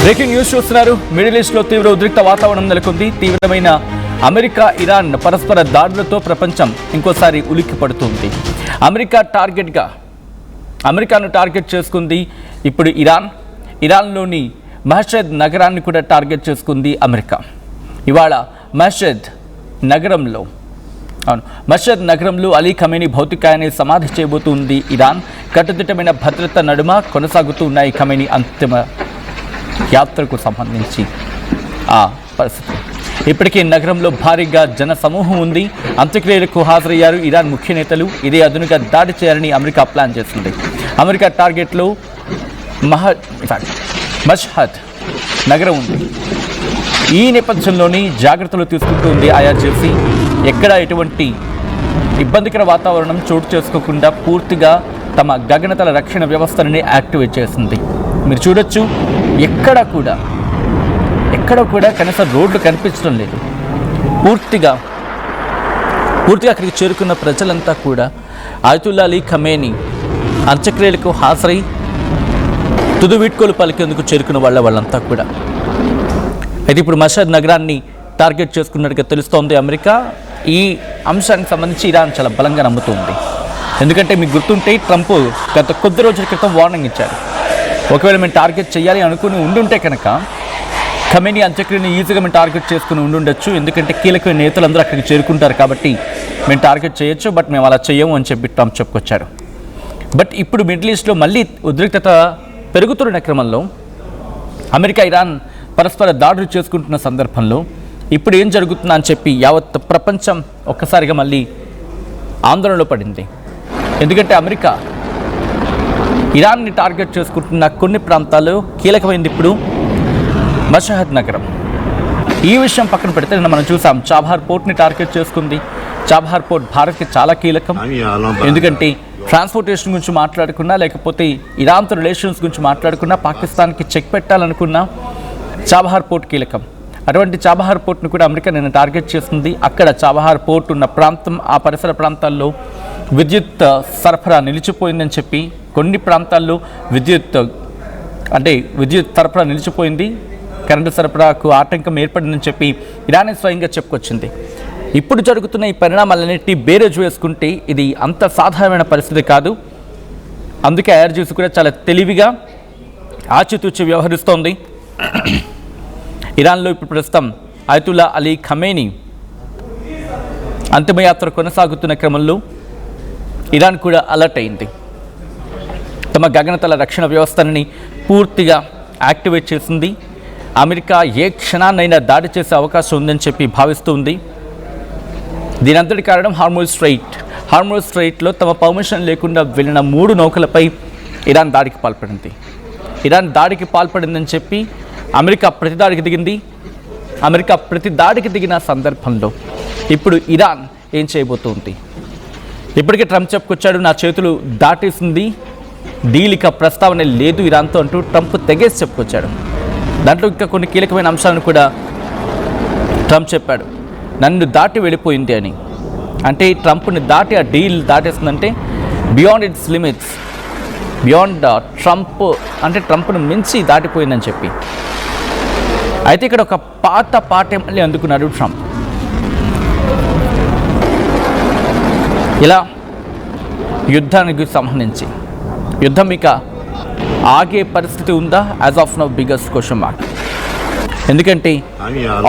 Breaking news చూస్తున్నారు. Middle east లో తీవ్ర ఉద్రిక్త వాతావరణం నెలకొంది. తీవ్రమైన అమెరికా ఇరాన్ పరస్పర దాడులతో ప్రపంచం ఇంకోసారి ఉలిక్కి పడుతుంది. అమెరికాను టార్గెట్ చేసుకుంది ఇప్పుడు ఇరాన్లోని మహషద్ నగరాన్ని కూడా టార్గెట్ చేసుకుంది అమెరికా. ఇవాళ మహషద్ నగరంలో అలీ ఖమేనీ భౌతికాయాన్ని సమాధి చేయబోతుంది ఇరాన్. కట్టుదిట్టమైన భద్రత నడుమ కొనసాగుతూ ఉన్నాయి ఖమేనీ అంతిమ యాత్రకు సంబంధించి ఆ పరిస్థితి. ఇప్పటికే నగరంలో భారీగా జన సమూహం ఉంది. అంత్యక్రియలకు హాజరయ్యారు ఇరాన్ ముఖ్య నేతలు. ఇదే అదునుగా దాడి చేయాలని అమెరికా ప్లాన్ చేస్తుంది. అమెరికా టార్గెట్లో మష్హద్ నగరం ఉంది. ఈ నేపథ్యంలోని జాగ్రత్తలు తీసుకుంటుంది ఐఆర్జీసీ. ఎక్కడ ఎటువంటి ఇబ్బందికర వాతావరణం చోటు చేసుకోకుండా పూర్తిగా తమ గగనతల రక్షణ వ్యవస్థని యాక్టివేట్ చేసింది. మీరు చూడొచ్చు, ఎక్కడ కూడా కనీసం రోడ్లు కనిపించడం లేదు. పూర్తిగా అక్కడికి చేరుకున్న ప్రజలంతా కూడా అయతుల్లా అలీ ఖమేనీ అంత్యక్రియలకు హాజరై తుది వీడ్కోలు పలికేందుకు చేరుకున్న వాళ్ళంతా కూడా. అయితే ఇప్పుడు మషద్ నగరాన్ని టార్గెట్ చేసుకున్నట్టుగా తెలుస్తోంది అమెరికా. ఈ అంశానికి సంబంధించి ఇరాన్ చాలా బలంగా నమ్ముతుంది. ఎందుకంటే మీకు గుర్తుంటే ట్రంప్ గత కొద్ది రోజుల క్రితం వార్నింగ్ ఇచ్చారు. ఒకవేళ మేము టార్గెట్ చేయాలి అనుకుని ఉండుంటే కనుక ఖమేనీ అంత్యక్రియని ఈజీగా మేము టార్గెట్ చేసుకుని ఉండుండొచ్చు. ఎందుకంటే కీలకమైన నేతలందరూ అక్కడికి చేరుకుంటారు కాబట్టి మేము టార్గెట్ చేయొచ్చు, బట్ మేము అలా చేయము అని చెప్పి ట్రంప్ చెప్పుకొచ్చారు. బట్ ఇప్పుడు మిడిల్ ఈస్ట్లో మళ్ళీ ఉద్రిక్తత పెరుగుతున్న క్రమంలో అమెరికా ఇరాన్ పరస్పర దాడులు చేసుకుంటున్న సందర్భంలో ఇప్పుడు ఏం జరుగుతుందా అని చెప్పి యావత్ ప్రపంచం ఒక్కసారిగా మళ్ళీ ఆందోళనలో పడింది. ఎందుకంటే అమెరికా ఇరాన్ని టార్గెట్ చేసుకుంటున్న కొన్ని ప్రాంతాలు కీలకమైంది. ఇప్పుడు మషహద్ నగరం. ఈ విషయం పక్కన పెడితే మనం చూసాం చాబహార్ పోర్ట్ని టార్గెట్ చేసుకుంది. చాబహార్ పోర్ట్ భారత్కి చాలా కీలకం. ఎందుకంటే ట్రాన్స్పోర్టేషన్ గురించి మాట్లాడుకున్నా, లేకపోతే ఇరాన్తో రిలేషన్స్ గురించి మాట్లాడుకున్నా, పాకిస్తాన్కి చెక్ పెట్టాలనుకున్నా చాబహార్ పోర్ట్ కీలకం. అటువంటి చాబహార్ పోర్ట్ను కూడా అమెరికా నిన్న టార్గెట్ చేస్తుంది. అక్కడ చాబహార్ పోర్ట్ ఉన్న ప్రాంతం, ఆ పరిసర ప్రాంతాల్లో విద్యుత్ సరఫరా నిలిచిపోయిందని చెప్పి, కొన్ని ప్రాంతాల్లో విద్యుత్ సరఫరా నిలిచిపోయింది, కరెంటు సరఫరాకు ఆటంకం ఏర్పడిందని చెప్పి ఇరానే స్వయంగా చెప్పుకొచ్చింది. ఇప్పుడు జరుగుతున్న ఈ పరిణామాలన్నింటినీ బేరేజ్ వేసుకుంటే ఇది అంత సాధారణమైన పరిస్థితి కాదు. అందుకే ఐఆర్జీసీ కూడా చాలా తెలివిగా ఆచితూచి వ్యవహరిస్తోంది. ఇరాన్లో ఇప్పుడు ప్రస్తుతం అయతుల్లా అలీ ఖమేనీ అంతిమయాత్ర కొనసాగుతున్న క్రమంలో ఇరాన్ కూడా అలర్ట్ అయింది. తమ గగనతల రక్షణ వ్యవస్థని పూర్తిగా యాక్టివేట్ చేసింది. అమెరికా ఏ క్షణాన్నైనా దాడి చేసే అవకాశం ఉందని చెప్పి భావిస్తుంది. దీని అంతటి కారణం హార్మోజ్ స్ట్రైట్లో తమ పర్మిషన్ లేకుండా వెళ్ళిన 3 నౌకలపై ఇరాన్ దాడికి పాల్పడింది. ఇరాన్ దాడికి పాల్పడిందని చెప్పి అమెరికా ప్రతిదాడికి దిగింది. అమెరికా ప్రతిదాడికి దిగిన సందర్భంలో ఇప్పుడు ఇరాన్ ఏం చేయబోతుంది? ఇప్పటికే ట్రంప్ చెప్పుకొచ్చాడు, నా చేతులు దాటేసింది, డీల్ ఇక ప్రస్తావన లేదు ఇరాన్తో అంటూ ట్రంప్ తెగేసి చెప్పుకొచ్చాడు. దాంట్లో ఇంకా కొన్ని కీలకమైన అంశాలను కూడా ట్రంప్ చెప్పాడు. నన్ను దాటి వెళ్ళిపోయింది అని. అంటే ట్రంప్ని దాటి ఆ డీల్ దాటేస్తుందంటే beyond its limits, beyond Trump అంటే ట్రంప్ను మించి దాటిపోయిందని చెప్పి. అయితే ఇక్కడ ఒక పాటే మళ్ళీ అందుకున్నాడు ట్రంప్. ఇలా యుద్ధానికి సంబంధించి యుద్ధం ఇక ఆగే పరిస్థితి ఉందా? As of now biggest question mark. ఎందుకంటే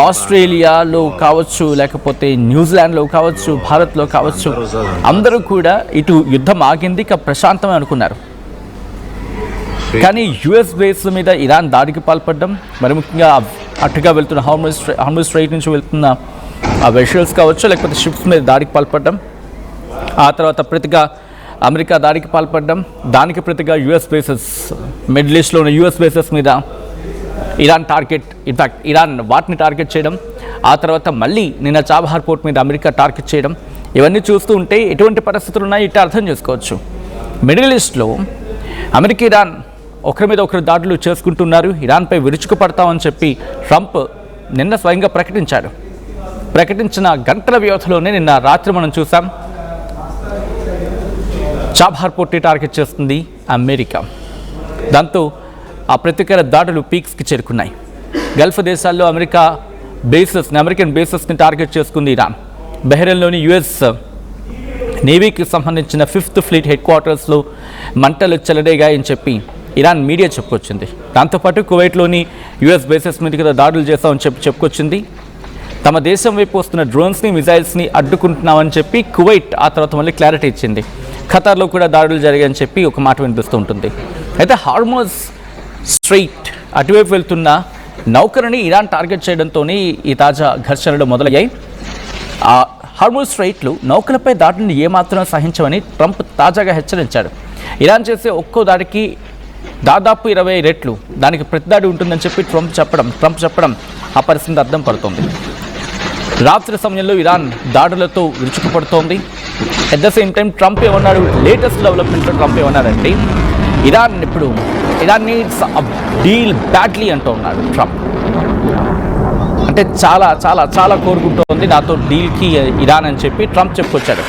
ఆస్ట్రేలియాలో కావచ్చు, లేకపోతే న్యూజిలాండ్లో కావచ్చు, భారత్లో కావచ్చు, అందరూ కూడా ఇటు యుద్ధం ఆగింది, ఇక ప్రశాంతమే అనుకున్నారు. కానీ యుఎస్ బేస్ మీద ఇరాన్ దాడికి పాల్పడడం, మరి ముఖ్యంగా అటుగా వెళ్తున్న హార్మోజ్ స్ట్రైట్ నుంచి వెళ్తున్న ఆ వెషల్స్ కావచ్చు, లేకపోతే షిప్స్ మీద దాడికి పాల్పడడం, ఆ తర్వాత ప్రతిగా అమెరికా దాడికి పాల్పడడం, దానికి ప్రతిగా యుఎస్ బేసెస్, మిడిల్ ఈస్ట్లో ఉన్న యుఎస్ బేసెస్ మీద ఇరాన్ వాటిని టార్గెట్ చేయడం, ఆ తర్వాత మళ్ళీ నిన్న చాబహార్ పోర్ట్ మీద అమెరికా టార్గెట్ చేయడం, ఇవన్నీ చూస్తూ ఉంటే ఎటువంటి పరిస్థితులు ఉన్నాయి ఇట్లా అర్థం చేసుకోవచ్చు. మిడిల్ ఈస్ట్లో అమెరికా ఇరాన్ ఒకరి మీద ఒకరు దాడులు చేసుకుంటున్నారు. ఇరాన్పై విరుచుకుపడతామని చెప్పి ట్రంప్ నిన్న స్వయంగా ప్రకటించిన గంటల వ్యవధిలోనే నిన్న రాత్రి మనం చూసాం చాబహార్ పోర్ట్ని టార్గెట్ చేస్తుంది అమెరికా. దాంతో ఆ ప్రతీకార దాడులు పీక్స్కి చేరుకున్నాయి. గల్ఫ్ దేశాల్లో అమెరికన్ బేసెస్ని టార్గెట్ చేసుకుంది ఇరాన్. బహ్రెయిన్లోని యుఎస్ నేవీకి సంబంధించిన 5th ఫ్లీట్ హెడ్ క్వార్టర్స్లో మంటలు చెలరేగాయని చెప్పి ఇరాన్ మీడియా చెప్పుకొచ్చింది. దాంతోపాటు కువైట్లోని యుఎస్ బేసెస్ మీద కూడా దాడులు చేస్తామని చెప్పుకొచ్చింది. తమ దేశం వైపు వస్తున్న డ్రోన్స్ని మిజైల్స్ని అడ్డుకుంటున్నామని చెప్పి కువైట్ ఆ తర్వాత మళ్ళీ క్లారిటీ ఇచ్చింది. ఖతార్లో కూడా దాడులు జరిగాయని చెప్పి ఒక మాట వినిపిస్తూ ఉంటుంది. అయితే హార్మోజ్ స్ట్రెయిట్ అటువైపు వెళ్తున్న నౌకరుని ఇరాన్ టార్గెట్ చేయడంతోనే ఈ తాజా ఘర్షణలు మొదలయ్యాయి. ఆ హార్మోజ్ స్ట్రెయిట్లు నౌకలపై దాడులను ఏమాత్రం సహించమని ట్రంప్ తాజాగా హెచ్చరించాడు. ఇరాన్ చేసే ఒక్కో దాడికి దాదాపు 20 రెట్లు దానికి ప్రతిదాడి ఉంటుందని చెప్పి ట్రంప్ చెప్పడం ఆ పరిస్థితి అర్థం పడుతోంది. రాత్రి సమయంలో ఇరాన్ దాడులతో విరుచుకుపడుతోంది. At the same time Trump ఏమన్నాడు, లేటెస్ట్ డెవలప్మెంట్లో ట్రంప్ ఏమన్నాడంటే Iran needs a deal badly అంటూ ఉన్నాడు ట్రంప్. అంటే చాలా చాలా చాలా కోరుకుంటోంది నాతో డీల్కి ఇరాన్ అని చెప్పి ట్రంప్ చెప్పుకొచ్చాడు.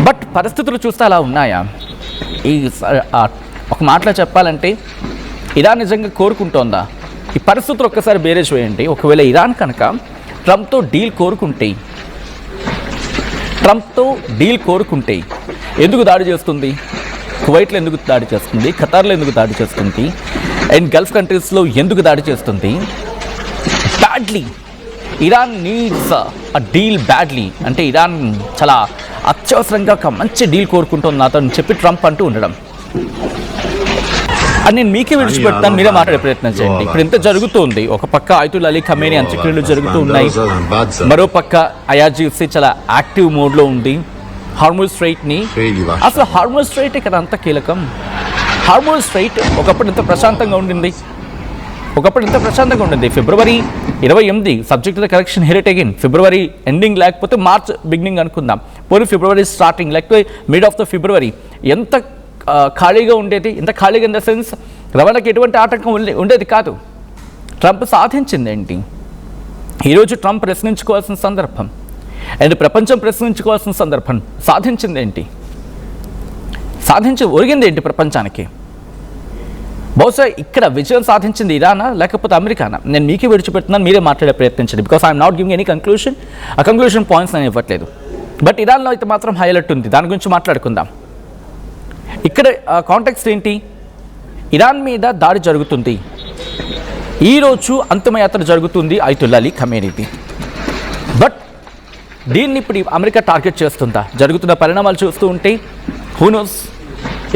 బట్ పరిస్థితులు చూస్తే అలా ఉన్నాయా? ఒక మాటలో చెప్పాలంటే ఇరాన్ నిజంగా కోరుకుంటోందా? ఈ పరిస్థితులు ఒక్కసారి బేరేజ్ వేయండి. ఒకవేళ ఇరాన్ కనుక ట్రంప్తో డీల్ కోరుకుంటే ఎందుకు దాడి చేస్తుంది? కువైట్లో ఎందుకు దాడి చేస్తుంది? ఖతార్లో ఎందుకు దాడి చేస్తుంది? అండ్ గల్ఫ్ కంట్రీస్లో ఎందుకు దాడి చేస్తుంది? Badly Iran needs a deal badly అంటే ఇరాన్ చాలా అత్యవసరంగా ఒక మంచి డీల్ కోరుకుంటుంది నాతో అని చెప్పి ట్రంప్ అంటూ ఉండడం. అది నేను మీకే విడిచిపెడతాను, మీరే మాట్లాడే ప్రయత్నం చేయండి. ఇప్పుడు ఎంత జరుగుతుంది? ఒక పక్క ఆయతుల్లా అలీ ఖమేనీ అంత్యక్రియలు జరుగుతూ ఉన్నాయి, మరో పక్క IRGC చాలా యాక్టివ్ మోడ్లో ఉంది. హార్మోజ్ స్ట్రెయిట్ని అసలు హార్మోజ్ స్ట్రెయిట్ ఇక్కడ అంత కీలకం. హార్మోజ్ స్ట్రెయిట్ ఒకప్పుడు ఎంత ప్రశాంతంగా ఉండింది. ఫిబ్రవరి 28 subject the correction here it again. February ending లేకపోతే మార్చ్ బిగినింగ్ అనుకుందాం, పోనీ ఫిబ్రవరి స్టార్టింగ్ లేకపోతే మిడ్ ఆఫ్ ద ఫిబ్రవరి ఎంత ఖాళీగా ఉండేది. ఎంత ఖాళీగా ఇన్ ద సెన్స్ రవాణాకి ఎటువంటి ఆటంకం ఉండేది కాదు. ట్రంప్ సాధించింది ఏంటి? ఈరోజు ట్రంప్ ప్రశ్నించుకోవాల్సిన సందర్భం అండ్ ప్రపంచం ప్రశ్నించుకోవాల్సిన సందర్భం. సాధించింది ఏంటి? ఒరిగింది ఏంటి ప్రపంచానికి? బహుశా ఇక్కడ విజయం సాధించింది ఇరానా లేకపోతే అమెరికానా? నేను మీకే విడిచిపెడుతున్నాను, మీరే మాట్లాడే ప్రయత్నించండి. Because I'm not giving any conclusion. ఆ కంక్లూషన్ పాయింట్స్ నేను ఇవ్వట్లేదు. బట్ ఇరాన్లో అయితే మాత్రం హైలైట్ ఉంది, దాని గురించి మాట్లాడుకుందాం. ఇక్కడ కాంటెక్స్ట్ ఏంటి? ఇరాన్ మీద దాడి జరుగుతుంది. ఈరోజు అంతిమయాత్ర జరుగుతుంది ఆయతుల్లా అలీ ఖమేనీది. బట్ దీన్ని ఇప్పుడు అమెరికా టార్గెట్ చేస్తుందా? జరుగుతున్న పరిణామాలు చూస్తూ ఉంటే హూ నోస్.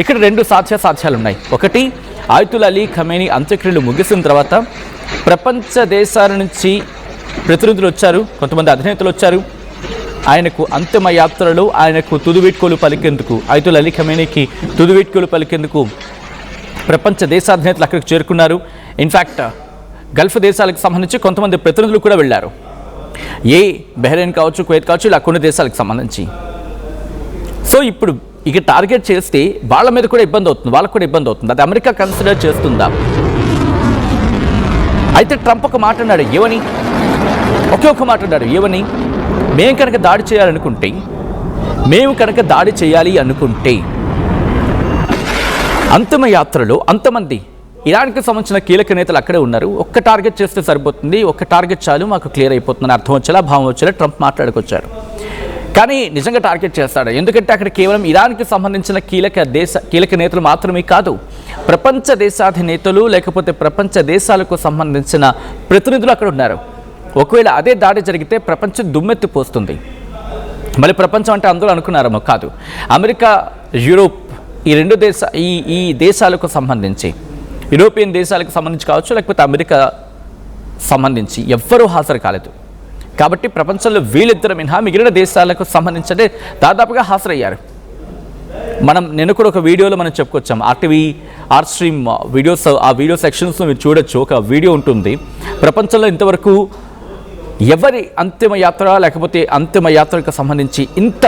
ఇక్కడ 2 సాధ్యాలు ఉన్నాయి. ఒకటి, ఆయతుల్లా అలీ ఖమేనీ అంత్యక్రియలు ముగిసిన తర్వాత ప్రపంచ దేశాల నుంచి ప్రతినిధులు వచ్చారు, కొంతమంది అధినేతలు వచ్చారు. ఆయనకు అంతిమ యాత్రలో ఆయనకు తుదివీడ్కోలు పలికేందుకు, ఆయతుల్లా అలీ ఖమేనీకి తుదివీడ్కోలు పలికేందుకు ప్రపంచ దేశాధినేతలు అక్కడికి చేరుకున్నారు. ఇన్ఫ్యాక్ట్ గల్ఫ్ దేశాలకు సంబంధించి కొంతమంది ప్రతినిధులు కూడా వెళ్ళారు. బహ్రెయిన్ కావచ్చు, కువైట్ కావచ్చు, ఇలా కొన్ని దేశాలకు సంబంధించి. సో ఇప్పుడు ఇక టార్గెట్ చేస్తే వాళ్ళ మీద కూడా ఇబ్బంది అవుతుంది. అది అమెరికా కన్సిడర్ చేస్తుందా? అయితే ట్రంప్ ఒక మాట అన్నాడు, ఒకే మాట అన్నాడు, మేము కనుక దాడి చేయాలి అనుకుంటే అంతిమ యాత్రలో అంతమంది ఇరాన్కి సంబంధించిన కీలక నేతలు అక్కడే ఉన్నారు. ఒక్క టార్గెట్ చేస్తే సరిపోతుంది, ఒక్క టార్గెట్ చాలు, మాకు క్లియర్ అయిపోతుందని అర్థం వచ్చేలా, భావం వచ్చేలా ట్రంప్ మాట్లాడుకొచ్చారు. కానీ నిజంగా టార్గెట్ చేస్తాడు. ఎందుకంటే అక్కడ కేవలం ఇరాన్కి సంబంధించిన కీలక నేతలు మాత్రమే కాదు, ప్రపంచ దేశాధినేతలు లేకపోతే ప్రపంచ దేశాలకు సంబంధించిన ప్రతినిధులు అక్కడ ఉన్నారు. ఒకవేళ అదే దాడి జరిగితే ప్రపంచం దుమ్మెత్తిపోస్తుంది. మళ్ళీ ప్రపంచం అంటే అందరూ అనుకున్నారేమో, కాదు. అమెరికా, యూరోప్, ఈ దేశాలకు సంబంధించి, యూరోపియన్ దేశాలకు సంబంధించి కావచ్చు, లేకపోతే అమెరికా సంబంధించి ఎవ్వరూ హాజరు కాలేదు. కాబట్టి ప్రపంచంలో వీళ్ళిద్దరు మినహా మిగిలిన దేశాలకు సంబంధించి దాదాపుగా హాజరయ్యారు. నిన్న కూడా ఒక వీడియోలో మనం చెప్పుకొచ్చాం, RTV ఆర్ స్ట్రీమ్ వీడియోస్, ఆ వీడియో సెక్షన్స్లో మీరు చూడొచ్చు. ఒక వీడియో ఉంటుంది. ప్రపంచంలో ఇంతవరకు ఎవరి అంతిమ యాత్ర లేకపోతే అంతిమ యాత్రకు సంబంధించి ఇంత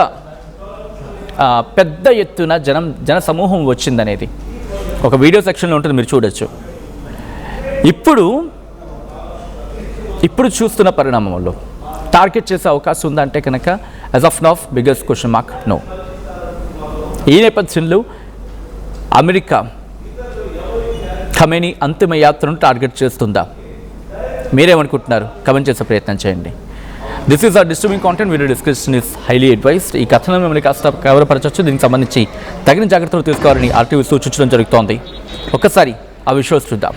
పెద్ద ఎత్తున జన సమూహం వచ్చిందనేది ఒక వీడియో సెక్షన్లో ఉంటుంది, మీరు చూడొచ్చు. ఇప్పుడు చూస్తున్న పరిణామంలో టార్గెట్ చేసే అవకాశం ఉందంటే కనుక as of now biggest question mark, no. ఈ నేపథ్యంలో అమెరికా ఖమేనీ అంతిమ యాత్రను టార్గెట్ చేస్తుందా? మీరేమనుకుంటున్నారు? కమెంట్ చేసే ప్రయత్నం చేయండి. This is are disturbing content. Video description is highly advised. ఈ కథనం మిమ్మల్ని కాస్త కవరపరచవచ్చు. దీనికి సంబంధించి తగిన జాగ్రత్తలు తీసుకోవాలని RTV సూచించడం జరుగుతోంది. ఒక్కసారి ఆ విషయాలు చూద్దాం.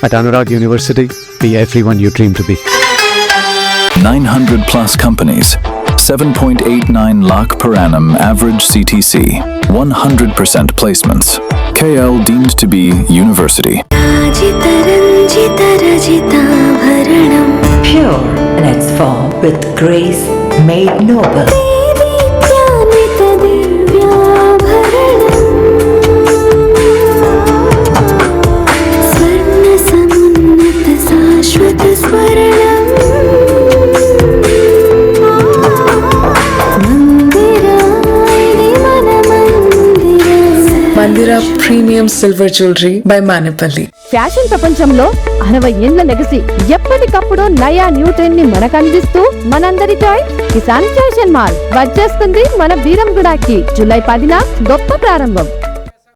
At Anurag University, be everyone you dream to be. 900 plus companies, 7.89 lakh per annum average CTC, 100% placements. KL deemed to be university. Pure in its form with grace made noble. Mandira Premium Silver Jewelry by Manipali. Fashion ప్రపంచంలో 60 ఏళ్ల legacy, ఎప్పటికప్పుడు నయా new trend ని మనకు అందిస్తూ మనందరి choice Kisan fashion mall వచ్చేస్తుంది మన బీరంగూడకి. జూలై 10న గొప్ప ప్రారంభం.